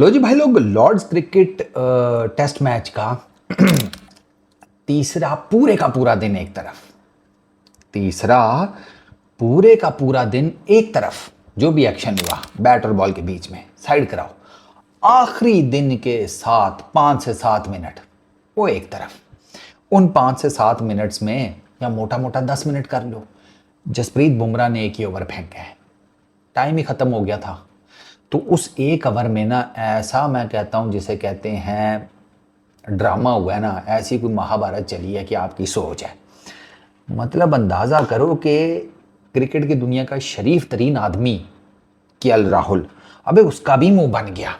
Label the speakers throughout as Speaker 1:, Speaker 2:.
Speaker 1: लो जी भाई लोग, Lord's cricket test match का तीसरा पूरे का पूरा दिन एक तरफ, तीसरा पूरे का पूरा दिन एक तरफ, जो भी एक्शन हुआ बैट और बॉल के बीच में साइड कराओ। आखिरी दिन के 5 से 7 मिनट वो एक तरफ। उन 5 से 7 मिनट्स में या मोटा मोटा 10 मिनट कर लो, जसप्रीत बुमराह ने एक ही ओवर फेंका है, टाइम ही खत्म हो गया था। तो उस एक ओवर में ना ऐसा मैं कहता हूँ जिसे कहते हैं ड्रामा हुआ है ना, ऐसी कोई महाभारत चली है कि आपकी सोच है। मतलब अंदाज़ा करो कि क्रिकेट की दुनिया का शरीफ तरीन आदमी केएल राहुल, अबे उसका भी मुंह बन गया,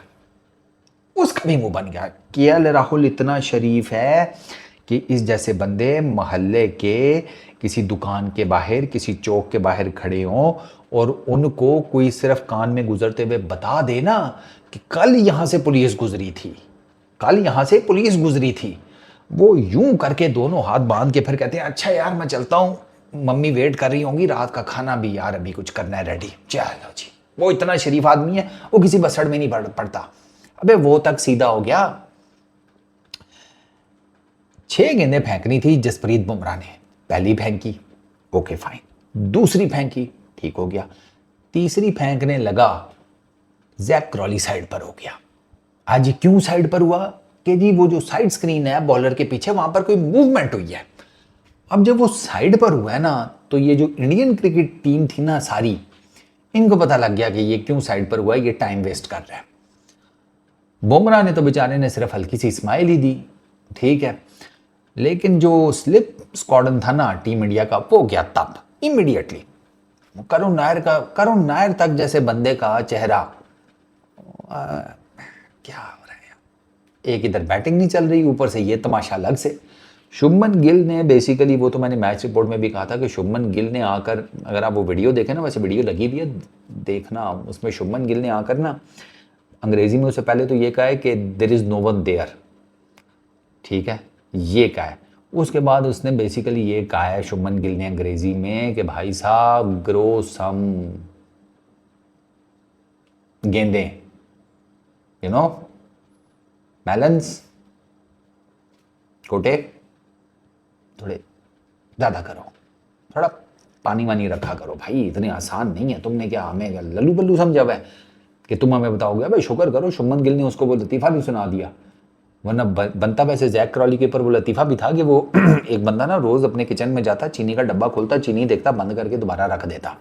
Speaker 1: उसका भी मुंह बन गया। केएल राहुल इतना शरीफ है कि इस जैसे बंदे मोहल्ले के किसी दुकान के बाहर, किसी चौक के बाहर खड़े हों और उनको कोई सिर्फ कान में गुजरते हुए बता दे ना कि कल यहां से पुलिस गुजरी थी, कल यहां से पुलिस गुजरी थी, वो यूं करके दोनों हाथ बांध के फिर कहते हैं अच्छा यार मैं चलता हूँ, मम्मी वेट कर रही होंगी, रात का खाना भी यार अभी कुछ करना है रेडी, चलो जी। वो इतना शरीफ आदमी है, वो किसी बसड़ में नहीं पड़ता। अबे वो तक सीधा हो गया। 6 गेंदें फेंकनी थी जसप्रीत बुमराह ने, पहली फेंकी ओके फाइन, दूसरी फेंकी ठीक हो गया, तीसरी फेंकने लगा जैक क्रॉली साइड पर हो गया। आज ये क्यों साइड पर हुआ कि जी वो जो साइड स्क्रीन है बॉलर के पीछे, वहां पर कोई मूवमेंट हुई है। अब जब वो साइड पर हुआ है ना, तो ये जो इंडियन क्रिकेट टीम थी ना सारी, इनको पता लग गया कि ये क्यों साइड पर हुआ है, ये टाइम वेस्ट कर रहा है। बुमराह ने तो बेचारे ने सिर्फ हल्की सी स्माइल ही दी, ठीक है, लेकिन जो स्लिप स्क्वाडन था ना टीम इंडिया का, वो गया तब इमीडिएटली। करुण नायर तक जैसे बंदे का चेहरा क्या हो रहा है, एक इधर बैटिंग नहीं चल रही, ऊपर से ये तमाशा अलग से। शुभमन गिल ने बेसिकली, वो तो मैंने मैच रिपोर्ट में भी कहा था कि शुभमन गिल ने आकर, अगर आप वो वीडियो देखें ना, वैसे वीडियो लगी हुई है देखना, उसमें शुभमन गिल ने आकर ना अंग्रेजी में उससे पहले तो ये कहा है कि there is no one there, ठीक है, ये कहा है। उसके बाद उसने बेसिकली ये कहा है शुभमन गिल ने अंग्रेजी में कि भाई साहब ग्रो सम गेंदें, यू नो, बैलेंस कोटे थोड़े ज़्यादा करो, थोड़ा पानी वानी रखा करो भाई, इतने आसान नहीं है। तुमने क्या हमें लल्लू बल्लू समझा हुआ है कि तुम हमें बताओगे? भाई शुक्र करो शुभमन गिल ने उसको वो लतीफ़ा भी सुना दिया, वरना बनता वैसे जैक क्रॉली के ऊपर वो लतीफ़ा भी था कि वो एक बंदा ना रोज़ अपने किचन में जाता, चीनी का डब्बा खोलता, चीनी देखता, बंद करके दोबारा रख देता।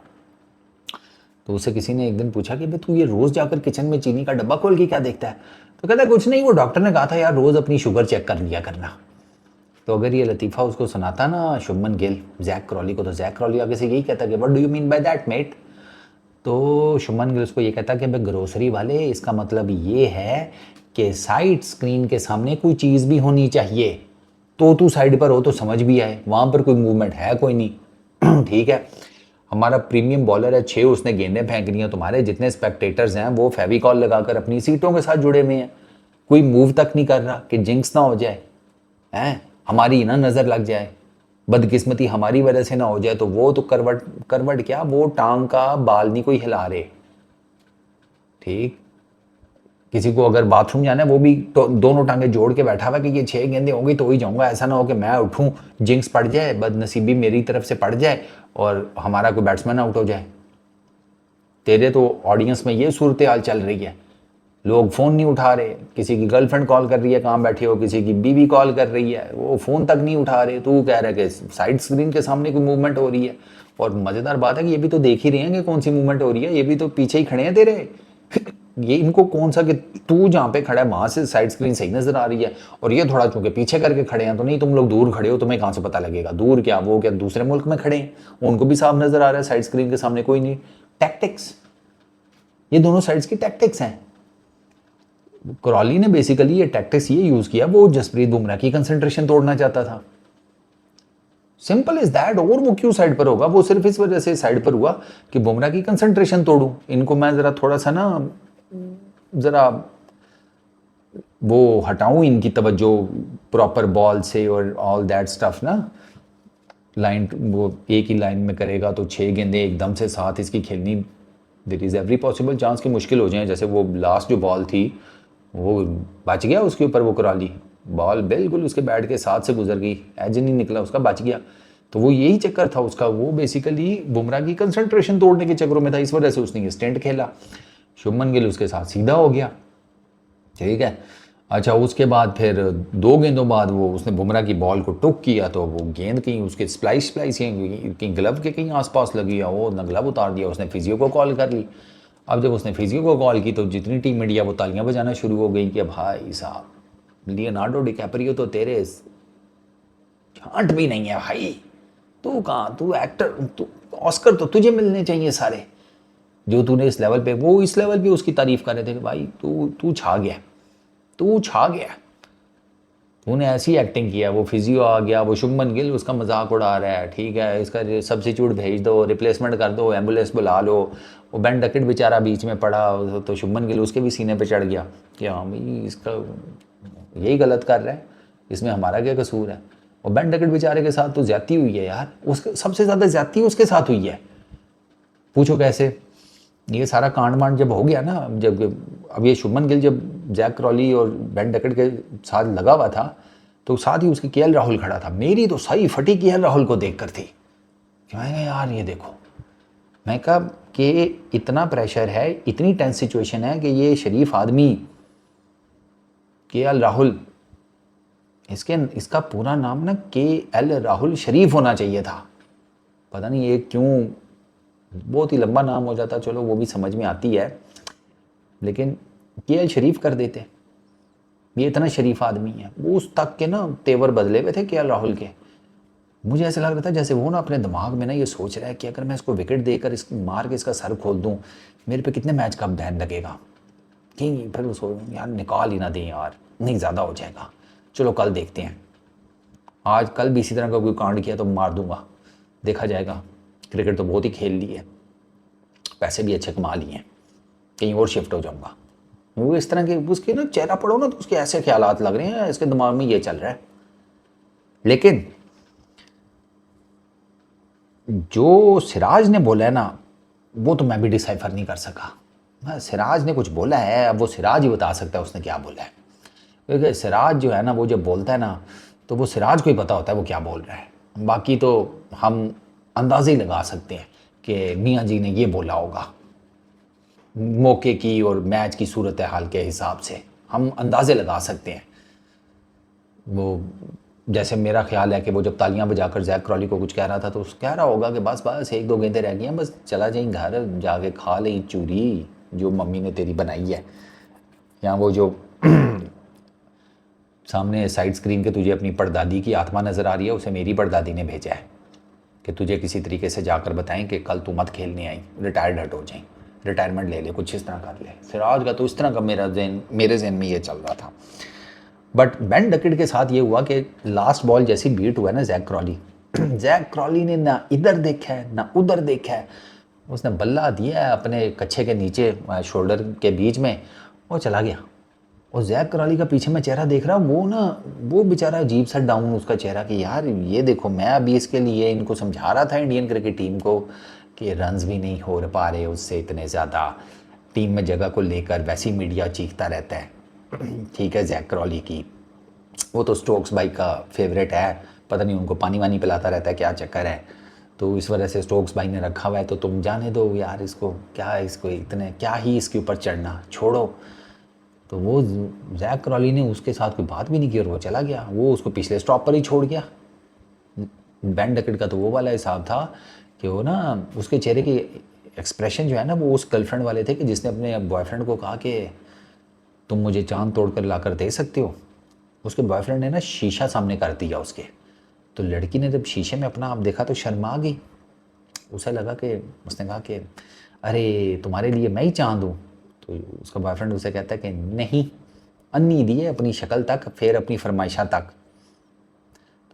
Speaker 1: तो उसे किसी ने एक दिन पूछा कि भाई तू ये रोज़ जाकर किचन में चीनी का डब्बा खोल के क्या देखता है? तो कहता कुछ नहीं, वो डॉक्टर ने कहा था यार रोज़ अपनी शुगर चेक कर लिया करना। तो अगर ये लतीफ़ा उसको सुनाता ना शुभमन गिल जैक क्रॉली को, तो जैक क्रॉली आगे से यही कहता कि what do you mean by that mate? तो शुभमन गिल उसको ये कहता कि भाई ग्रोसरी वाले, इसका मतलब ये है कि साइड स्क्रीन के सामने कोई चीज़ भी होनी चाहिए, तो तू साइड पर हो तो समझ भी आए, वहाँ पर कोई मूवमेंट है कोई नहीं। ठीक है, हमारा प्रीमियम बॉलर है 6, उसने गेंदें फेंकनी है, तुम्हारे जितने स्पेक्टेटर्स हैं वो फेविकॉल लगाकर अपनी सीटों के साथ जुड़े हुए हैं, कोई मूव तक नहीं कर रहा कि जिंक्स ना हो जाए, हैं हमारी ना नज़र लग जाए, बदकिस्मती हमारी वजह से ना हो जाए। तो वो तो करवट क्या, वो टांग का बाल नहीं कोई हिला रहे, ठीक। किसी को अगर बाथरूम जाना है वो भी तो दोनों टांगे जोड़ के बैठा हुआ कि ये 6 गेंदें होंगी तो ही जाऊंगा, ऐसा ना हो कि मैं उठूं, जिंक्स पड़ जाए, बदनसीबी मेरी तरफ से पड़ जाए और हमारा कोई बैट्समैन आउट हो जाए। तेरे तो ऑडियंस में ये सूरत हाल चल रही है, लोग फ़ोन नहीं उठा रहे, किसी की गर्लफ्रेंड कॉल कर रही है कहाँ बैठे हो, किसी की बीवी कॉल कर रही है, वो फ़ोन तक नहीं उठा रहे, तू कह रहा है कि साइड स्क्रीन के सामने कोई मूवमेंट हो रही है। और मज़ेदार बात है कि ये भी तो देख ही रहे हैं कि कौन सी मूवमेंट हो रही है, ये भी तो पीछे ही खड़े हैं तेरे। ये इनको कौन सा कि तू जहाँ पे खड़ा है वहाँ से साइड स्क्रीन सही नज़र आ रही है, और ये थोड़ा चूंकि पीछे करके खड़े हैं तो नहीं, तुम लोग दूर खड़े हो, तुम्हें कहाँ से पता लगेगा? दूर क्या, वो क्या दूसरे मुल्क में खड़े हैं, उनको भी साफ नज़र आ रहा है, साइड स्क्रीन के सामने कोई नहीं। टैक्टिक्स, ये दोनों साइड्स की टैक्टिक्स हैं। क्रॉली ने बेसिकली ये टैक्टिक्स ये यूज किया, वो जसप्रीत बुमराह की कंसंट्रेशन तोड़ना चाहता था, सिंपल इज दैट। और वो क्यों साइड पर होगा? वो सिर्फ इस वजह से साइड पर हुआ कि बुमराह की कंसंट्रेशन तोड़ूं, इनको मैं जरा थोड़ा सा ना जरा वो हटाऊं इनकी तवज्जो प्रॉपर बॉल से और ऑल दैट स्टफ ना। लाइन वो एक ही लाइन में करेगा तो 6 गेंदें एकदम से साथ इसकी खेलनी, there is every possible chance कि मुश्किल हो जाए। जैसे वो लास्ट जो बॉल थी वो बच गया उसके ऊपर, वो कराली बॉल बिल्कुल उसके बैट के साथ से गुजर गई, एज नहीं निकला उसका, बच गया। तो वो यही चक्कर था उसका, वो बेसिकली बुमराह की कंसंट्रेशन तोड़ने के चक्करों में था, इस वजह से उसने ये स्टंट खेला। शुभमन गिल उसके साथ सीधा हो गया, ठीक है। अच्छा, उसके बाद फिर 2 गेंदों बाद वो उसने बुमराह की बॉल को टुक किया, तो वो गेंद कहीं उसके स्प्लाइस कहीं ग्लव के कहीं आसपास लगी, वो ना ग्लव उतार दिया, उसने फिजियो को कॉल कर ली। अब जब उसने फिजियो को कॉल की तो जितनी टीम मीडिया वो तालियां बजाना शुरू हो गई कि भाई साहब लियोनार्डो डिकैप्रियो तो तेरे छांट भी नहीं है भाई, तू कहाँ, तू एक्टर, तू ऑस्कर तो तुझे मिलने चाहिए सारे, जो तूने इस लेवल पे, वो इस लेवल पे उसकी तारीफ कर रहे थे कि भाई तू तू छा गया, तू छा गया, तूने ऐसी एक्टिंग किया। वो फिजियो आ गया, वो शुभमन गिल उसका मजाक उड़ा रहा है, ठीक है, इसका सब्सिट्यूट भेज दो, रिप्लेसमेंट कर दो, एम्बुलेंस बुला लो। वो बेन डकेट बेचारा बीच में पड़ा, तो शुभमन गिल उसके भी सीने पे चढ़ गया कि हाँ भाई इसका यही गलत कर रहा है, इसमें हमारा क्या कसूर है। और बेन डकेट बेचारे के साथ तो ज्यादती हुई है यार, उसके सबसे ज़्यादा ज्यादती उसके साथ हुई है। पूछो कैसे। ये सारा कांड मांड जब हो गया ना, जब अब ये शुभमन गिल जब जैक क्रॉली और बेन डकेट के साथ लगा हुआ था, तो साथ ही उसके केएल राहुल खड़ा था। मेरी तो सही फटी केएल राहुल को देखकर थी कि मैं यार ये देखो, मैं कहा कि इतना प्रेशर है, इतनी टेंस सिचुएशन है कि ये शरीफ आदमी केएल राहुल, इसका पूरा नाम ना केएल राहुल शरीफ होना चाहिए था, पता नहीं ये क्यों बहुत ही लंबा नाम हो जाता, चलो वो भी समझ में आती है, लेकिन केएल शरीफ कर देते। ये इतना शरीफ आदमी है, वो उस तक के ना तेवर बदले हुए थे केएल राहुल के। मुझे ऐसा लग रहा था जैसे वो ना अपने दिमाग में ना ये सोच रहा है कि अगर मैं इसको विकेट देकर इस मार के इसका सर खोल दूं, मेरे पे कितने मैच का बैन लगेगा, कि फिर उसको यार निकाल ही ना दें यार, नहीं ज़्यादा हो जाएगा, चलो कल देखते हैं, आज कल भी इसी तरह का कोई कांड किया तो मार दूंगा, देखा जाएगा, क्रिकेट तो बहुत ही खेल ली है, पैसे भी अच्छे कमा लिए हैं, कहीं और शिफ्ट हो जाऊंगा। वो इस तरह के उसके ना चेहरा पढ़ो ना तो उसके ऐसे ख्यालात लग रहे हैं, इसके दिमाग में ये चल रहा है। लेकिन जो सिराज ने बोला है ना, वो तो मैं भी डिसाइफर नहीं कर सका। सिराज ने कुछ बोला है, अब वो सिराज ही बता सकता है उसने क्या बोला है, क्योंकि सिराज जो है ना, वो जब बोलता है ना, तो वो सिराज को ही पता होता है वो क्या बोल रहा है, बाकी तो हम अंदाजे ही लगा सकते हैं कि मियाँ जी ने ये बोला होगा, मौके की और मैच की सूरत हाल के हिसाब से हम अंदाजे लगा सकते हैं। वो जैसे मेरा ख्याल है कि वो जब तालियां बजाकर जैक क्रॉली को कुछ कह रहा था, तो कह रहा होगा कि बस बस 1-2 गेंदें रह गई हैं, बस चला जाए घर, जाके खा ले चूरी जो मम्मी ने तेरी बनाई है, या वो जो सामने साइड स्क्रीन के तुझे अपनी परदादी की आत्मा नज़र आ रही है, उसे मेरी परदादी ने भेजा है कि तुझे किसी तरीके से जाकर बताएं कि कल तू मत खेलने आई, रिटायर्ड हट हो जाए, रिटायरमेंट ले ले, कुछ इस तरह कर ले। सिराज का तो इस तरह का मेरे जहन में ये चल रहा था। बट बेन डकेट के साथ ये हुआ कि लास्ट बॉल जैसी बीट हुआ ना जैक क्रॉली, जैक क्रॉली ने ना इधर देखा है ना उधर देखा है, उसने बल्ला दिया है अपने कच्छे के नीचे शोल्डर के बीच में, वो चला गया। और जैक क्रॉली का पीछे मैं चेहरा देख रहा, वो ना वो बेचारा अजीब सा डाउन उसका चेहरा कि यार ये देखो, मैं अभी इसके लिए इनको समझा रहा था इंडियन क्रिकेट टीम को कि रन्स भी नहीं हो पा रहे उससे इतने ज़्यादा, टीम में जगह को लेकर वैसी मीडिया चीखता रहता है। ठीक है, जैक क्रॉली की वो तो स्टोक्स भाई का फेवरेट है, पता नहीं उनको पानी वानी पिलाता रहता है, क्या चक्कर है, तो इस वजह से स्टोक्स भाई ने रखा हुआ है, तो तुम जाने दो यार इसको, क्या इसको इतने क्या ही इसके ऊपर चढ़ना, छोड़ो। तो वो जैक क्रॉली ने उसके साथ कोई बात भी नहीं की और वो चला गया, वो उसको पिछले स्टॉप पर ही छोड़ गया। बेन डकेट का तो वो वाला हिसाब था कि वो ना उसके चेहरे की एक्सप्रेशन जो है ना, वो उस गर्लफ्रेंड वाले थे कि जिसने अपने बॉयफ्रेंड को कहा कि तुम मुझे चांद तोड़ कर ला कर दे सकते हो, उसके बॉयफ्रेंड ने ना शीशा सामने कर दिया उसके, तो लड़की ने जब शीशे में अपना आप देखा तो शर्मा गई, उसे लगा कि उसने कहा कि अरे तुम्हारे लिए मैं ही चांद हूँ, तो उसका बॉयफ्रेंड उसे कहता है कि नहीं, अन्नी दिए अपनी शक्ल तक फिर अपनी फरमाइशा तक।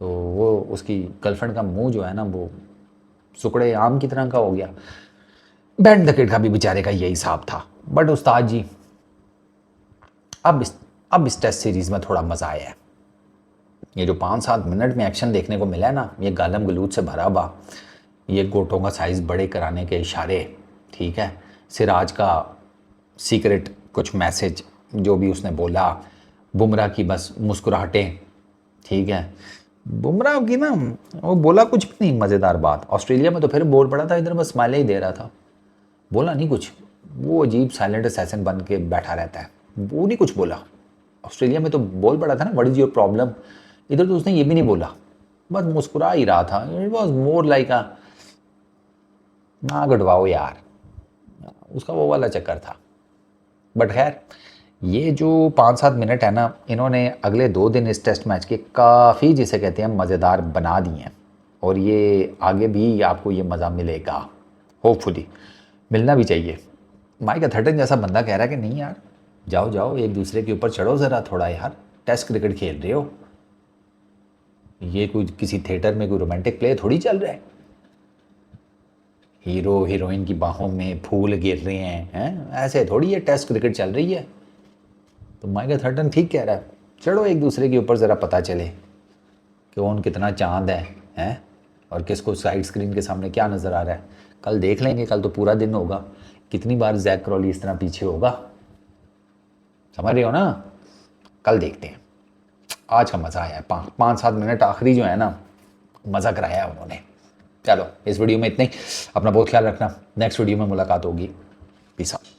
Speaker 1: तो वो उसकी गर्लफ्रेंड का मुंह जो है ना, वो सुकड़े आम की तरह का हो गया। बेन डकेट का भी बेचारे का यही हिसाब था। बट उस्ताद जी, अब इस टेस्ट सीरीज़ में थोड़ा मज़ा आया है। ये जो 5-7 मिनट में एक्शन देखने को मिला है ना, ये गालम गलूच से भरा हुआ, ये गोटों का साइज़ बड़े कराने के इशारे, ठीक है, सिराज का सीक्रेट कुछ मैसेज, जो भी उसने बोला, बुमराह की बस मुस्कुराहटें, ठीक है। बुमराह की ना, वो बोला कुछ भी नहीं मज़ेदार बात। ऑस्ट्रेलिया में तो फिर बोल पड़ा था, इधर बस स्माइल ही दे रहा था, बोला नहीं कुछ। वो अजीब साइलेंट असैसिन बन के बैठा रहता है, वो नहीं कुछ बोला। ऑस्ट्रेलिया में तो बोल पड़ा था ना व्हाट इज़ योर प्रॉब्लम, इधर तो उसने ये भी नहीं बोला, बस मुस्कुरा ही रहा था। इट वॉज मोर लाइक अ ना गढ़वाओ यार, उसका वो वाला चक्कर था। बट खैर, ये जो 5-7 मिनट है ना, इन्होंने अगले 2 दिन इस टेस्ट मैच के काफ़ी, जिसे कहते हैं, मज़ेदार बना दिए हैं। और ये आगे भी आपको ये मज़ा मिलेगा, होपफुली मिलना भी चाहिए। माइक अथर्टन जैसा बंदा कह रहा है कि नहीं यार, जाओ जाओ एक दूसरे के ऊपर चढ़ो ज़रा थोड़ा यार, टेस्ट क्रिकेट खेल रहे हो, ये कोई किसी थिएटर में कोई रोमांटिक प्ले थोड़ी चल रहा है, हीरो हीरोइन की बाहों में फूल गिर रहे हैं, ऐसे थोड़ी ये टेस्ट क्रिकेट चल रही है। तो माइक अथर्टन ठीक कह रहा है, चढ़ो एक दूसरे के ऊपर ज़रा पता चले कि कौन कितना चांद है और किसको साइड स्क्रीन के सामने क्या नज़र आ रहा है। कल देख लेंगे, कल तो पूरा दिन होगा, कितनी बार जैक क्रॉली इस तरह पीछे होगा, समझ रहे हो ना। कल देखते हैं। आज का मज़ा आया है, 5-7 मिनट आखिरी जो है ना, मज़ा कराया है उन्होंने। चलो इस वीडियो में इतना ही, अपना बहुत ख्याल रखना, नेक्स्ट वीडियो में मुलाकात होगी, पीस आउट।